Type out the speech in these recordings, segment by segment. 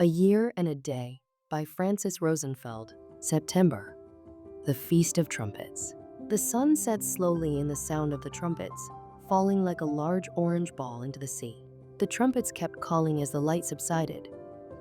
A Year and a Day by Francis Rosenfeld. September. The Feast of Trumpets. The sun sets slowly in the sound of the trumpets, falling like a large orange ball into the sea. The trumpets kept calling as the light subsided,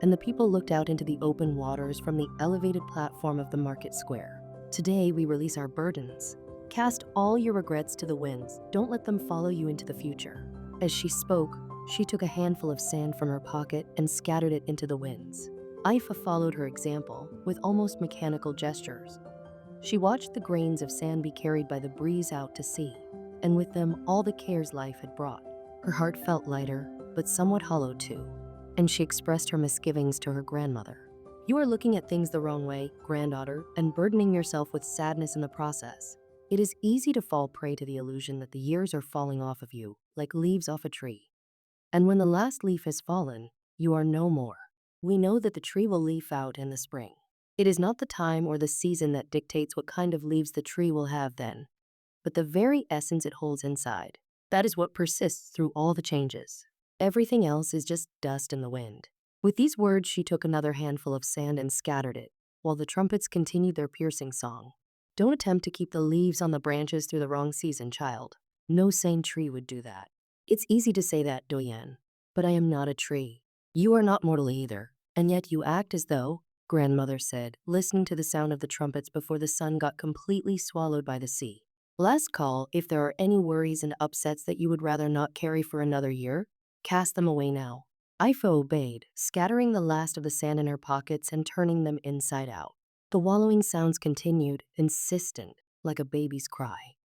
and the people looked out into the open waters from the elevated platform of the market square. Today we release our burdens. Cast all your regrets to the winds. Don't let them follow you into the future. As she spoke, she took a handful of sand from her pocket and scattered it into the winds. Ifa followed her example with almost mechanical gestures. She watched the grains of sand be carried by the breeze out to sea, and with them all the cares life had brought. Her heart felt lighter, but somewhat hollow too, and she expressed her misgivings to her grandmother. You are looking at things the wrong way, granddaughter, and burdening yourself with sadness in the process. It is easy to fall prey to the illusion that the years are falling off of you, like leaves off a tree. And when the last leaf has fallen, you are no more. We know that the tree will leaf out in the spring. It is not the time or the season that dictates what kind of leaves the tree will have then, but the very essence it holds inside. That is what persists through all the changes. Everything else is just dust in the wind. With these words, she took another handful of sand and scattered it, while the trumpets continued their piercing song. Don't attempt to keep the leaves on the branches through the wrong season, child. No sane tree would do that. It's easy to say that, Doyen, but I am not a tree. You are not mortal either, and yet you act as though, grandmother said, listening to the sound of the trumpets before the sun got completely swallowed by the sea. Last call, if there are any worries and upsets that you would rather not carry for another year, cast them away now. Ifa obeyed, scattering the last of the sand in her pockets and turning them inside out. The wallowing sounds continued, insistent, like a baby's cry.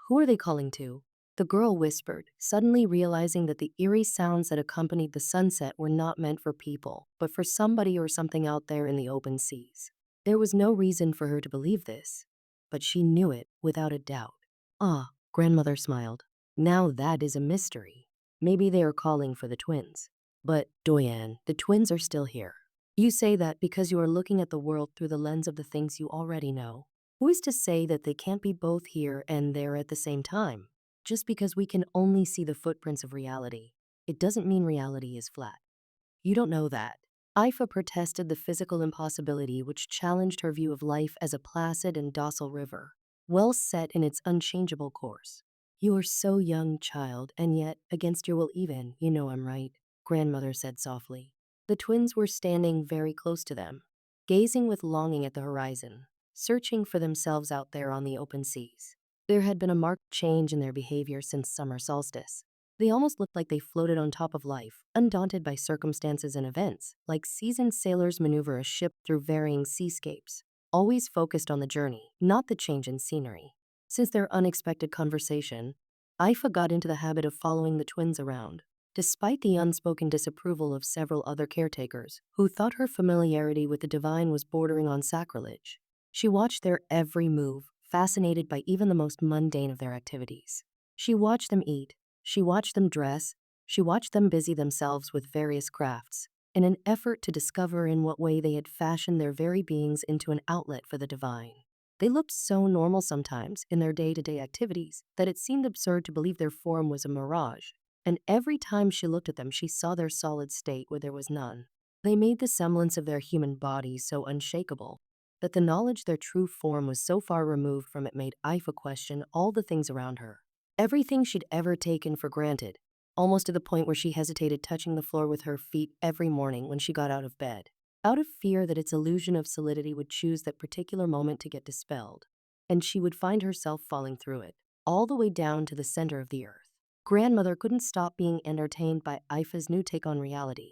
Who are they calling to? The girl whispered, suddenly realizing that the eerie sounds that accompanied the sunset were not meant for people, but for somebody or something out there in the open seas. There was no reason for her to believe this, but she knew it without a doubt. Ah, grandmother smiled. Now that is a mystery. Maybe they are calling for the twins. But, Doyen, the twins are still here. You say that because you are looking at the world through the lens of the things you already know. Who is to say that they can't be both here and there at the same time? Just because we can only see the footprints of reality, it doesn't mean reality is flat. You don't know that. Ifa protested the physical impossibility which challenged her view of life as a placid and docile river, well set in its unchangeable course. You are so young, child, and yet, against your will even, you know I'm right, grandmother said softly. The twins were standing very close to them, gazing with longing at the horizon, searching for themselves out there on the open seas. There had been a marked change in their behavior since summer solstice. They almost looked like they floated on top of life, undaunted by circumstances and events, like seasoned sailors maneuver a ship through varying seascapes, always focused on the journey, not the change in scenery. Since their unexpected conversation, Ifa got into the habit of following the twins around, despite the unspoken disapproval of several other caretakers who thought her familiarity with the divine was bordering on sacrilege. She watched their every move, fascinated by even the most mundane of their activities. She watched them eat, she watched them dress, she watched them busy themselves with various crafts, in an effort to discover in what way they had fashioned their very beings into an outlet for the divine. They looked so normal sometimes in their day-to-day activities that it seemed absurd to believe their form was a mirage, and every time she looked at them she saw their solid state where there was none. They made the semblance of their human bodies so unshakable that the knowledge their true form was so far removed from it made Ifa question all the things around her. Everything she'd ever taken for granted, almost to the point where she hesitated touching the floor with her feet every morning when she got out of bed, out of fear that its illusion of solidity would choose that particular moment to get dispelled, and she would find herself falling through it, all the way down to the center of the earth. Grandmother couldn't stop being entertained by Ifa's new take on reality,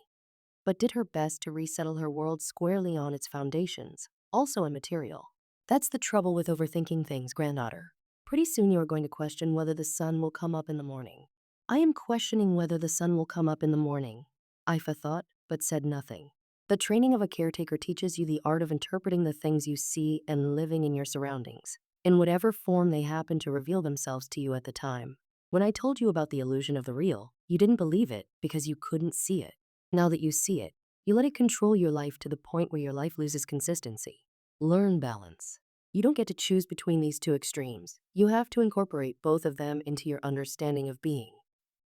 but did her best to resettle her world squarely on its foundations, also immaterial. That's the trouble with overthinking things, granddaughter. Pretty soon you are going to question whether the sun will come up in the morning. I am questioning whether the sun will come up in the morning, Ifa thought, but said nothing. The training of a caretaker teaches you the art of interpreting the things you see and living in your surroundings, in whatever form they happen to reveal themselves to you at the time. When I told you about the illusion of the real, you didn't believe it because you couldn't see it. Now that you see it, you let it control your life to the point where your life loses consistency. Learn balance. You don't get to choose between these two extremes. You have to incorporate both of them into your understanding of being.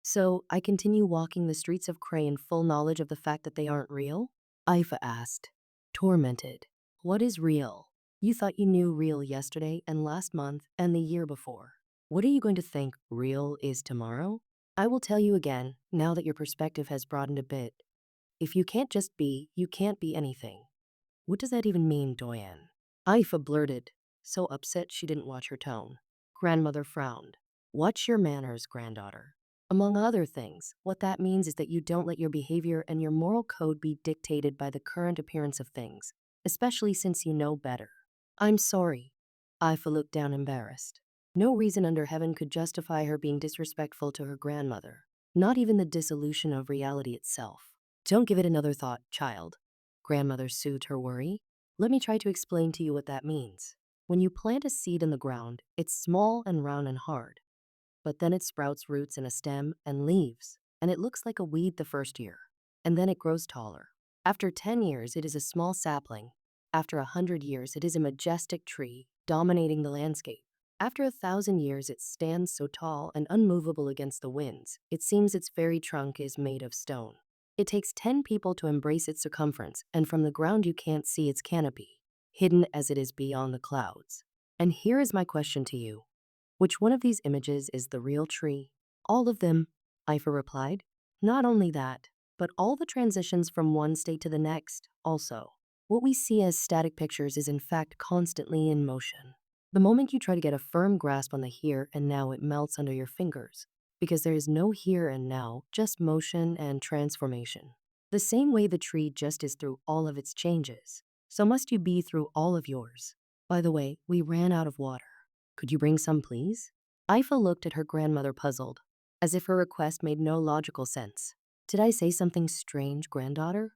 So, I continue walking the streets of Cray in full knowledge of the fact that they aren't real? Ifa asked, tormented. What is real? You thought you knew real yesterday and last month and the year before. What are you going to think real is tomorrow? I will tell you again, now that your perspective has broadened a bit. If you can't just be, you can't be anything. What does that even mean, Doyen? Ifa blurted, so upset she didn't watch her tone. Grandmother frowned. Watch your manners, granddaughter. Among other things, what that means is that you don't let your behavior and your moral code be dictated by the current appearance of things, especially since you know better. I'm sorry. Ifa looked down embarrassed. No reason under heaven could justify her being disrespectful to her grandmother, not even the dissolution of reality itself. Don't give it another thought, child. Grandmother soothed her worry. Let me try to explain to you what that means. When you plant a seed in the ground, it's small and round and hard, but then it sprouts roots in a stem and leaves, and it looks like a weed the first year, and then it grows taller. After 10 years, it is a small sapling. After 100 years, it is a majestic tree, dominating the landscape. After 1,000 years, it stands so tall and unmovable against the winds, it seems its very trunk is made of stone. It takes 10 people to embrace its circumference, and from the ground you can't see its canopy, hidden as it is beyond the clouds. And here is my question to you. Which one of these images is the real tree? All of them, Ifa replied. Not only that, but all the transitions from one state to the next, also. What we see as static pictures is in fact constantly in motion. The moment you try to get a firm grasp on the here and now, it melts under your fingers, because there is no here and now, just motion and transformation. The same way the tree just is through all of its changes, so must you be through all of yours. By the way, we ran out of water. Could you bring some, please? Ifa looked at her grandmother puzzled, as if her request made no logical sense. Did I say something strange, granddaughter?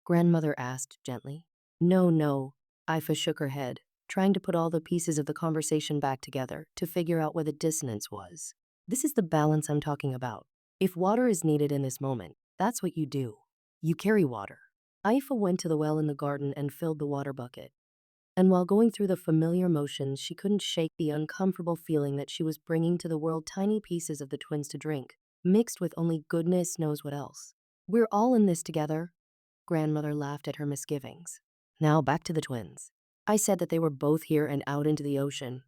Grandmother asked gently. No. Ifa shook her head, trying to put all the pieces of the conversation back together to figure out where the dissonance was. This is the balance I'm talking about. If water is needed in this moment, that's what you do. You carry water. Ifa went to the well in the garden and filled the water bucket. And while going through the familiar motions, she couldn't shake the uncomfortable feeling that she was bringing to the world tiny pieces of the twins to drink, mixed with only goodness knows what else. We're all in this together. Grandmother laughed at her misgivings. Now back to the twins. I said that they were both here and out into the ocean,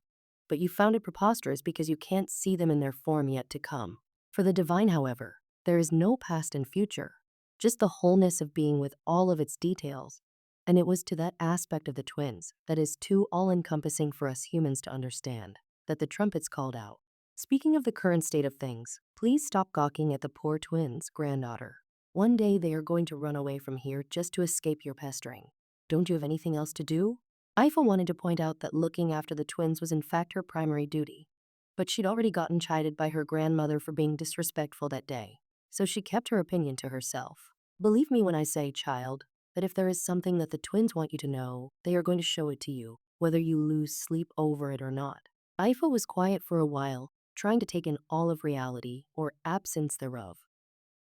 but you found it preposterous because you can't see them in their form yet to come. For the divine, however, there is no past and future, just the wholeness of being with all of its details. And it was to that aspect of the twins that is too all-encompassing for us humans to understand, that the trumpets called out. Speaking of the current state of things, please stop gawking at the poor twins, granddaughter. One day they are going to run away from here just to escape your pestering. Don't you have anything else to do? Ifa wanted to point out that looking after the twins was in fact her primary duty, but she'd already gotten chided by her grandmother for being disrespectful that day, so she kept her opinion to herself. Believe me when I say, child, that if there is something that the twins want you to know, they are going to show it to you, whether you lose sleep over it or not. Ifa was quiet for a while, trying to take in all of reality, or absence thereof,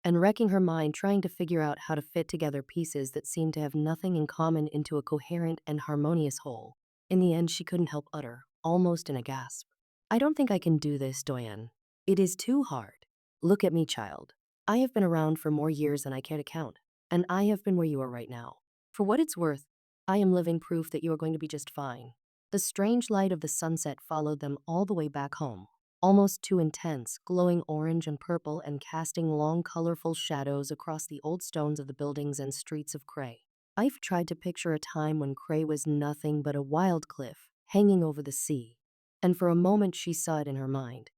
and wrecking her mind trying to figure out how to fit together pieces that seemed to have nothing in common into a coherent and harmonious whole. In the end, she couldn't help utter, almost in a gasp, I don't think I can do this, Doyen. It is too hard. Look at me, child. I have been around for more years than I care to count, and I have been where you are right now. For what it's worth, I am living proof that you are going to be just fine. The strange light of the sunset followed them all the way back home, almost too intense, glowing orange and purple and casting long, colorful shadows across the old stones of the buildings and streets of Cray. I've tried to picture a time when Cray was nothing but a wild cliff hanging over the sea, and for a moment she saw it in her mind,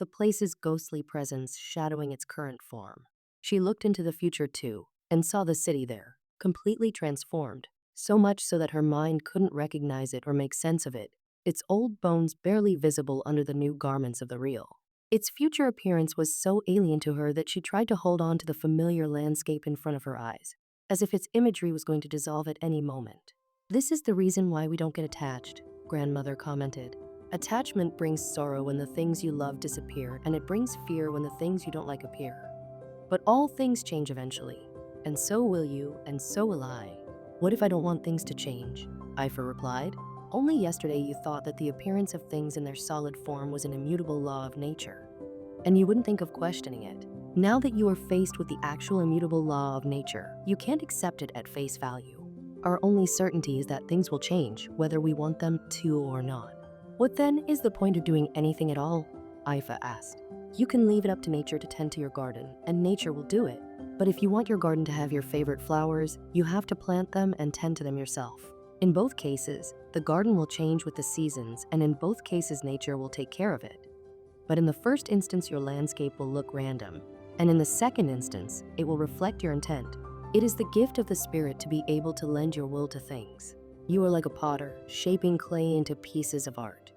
the place's ghostly presence shadowing its current form. She looked into the future too, and saw the city there, completely transformed, so much so that her mind couldn't recognize it or make sense of it, its old bones barely visible under the new garments of the real. Its future appearance was so alien to her that she tried to hold on to the familiar landscape in front of her eyes, as if its imagery was going to dissolve at any moment. This is the reason why we don't get attached, grandmother commented. Attachment brings sorrow when the things you love disappear, and it brings fear when the things you don't like appear. But all things change eventually, and so will you, and so will I. What if I don't want things to change? Ifer replied. Only yesterday you thought that the appearance of things in their solid form was an immutable law of nature, and you wouldn't think of questioning it. Now that you are faced with the actual immutable law of nature, you can't accept it at face value. Our only certainty is that things will change, whether we want them to or not. What then is the point of doing anything at all? Ifa asked. You can leave it up to nature to tend to your garden, and nature will do it. But if you want your garden to have your favorite flowers, you have to plant them and tend to them yourself. In both cases, the garden will change with the seasons, and in both cases, nature will take care of it. But in the first instance, your landscape will look random, and in the second instance, it will reflect your intent. It is the gift of the spirit to be able to lend your will to things. You are like a potter, shaping clay into pieces of art.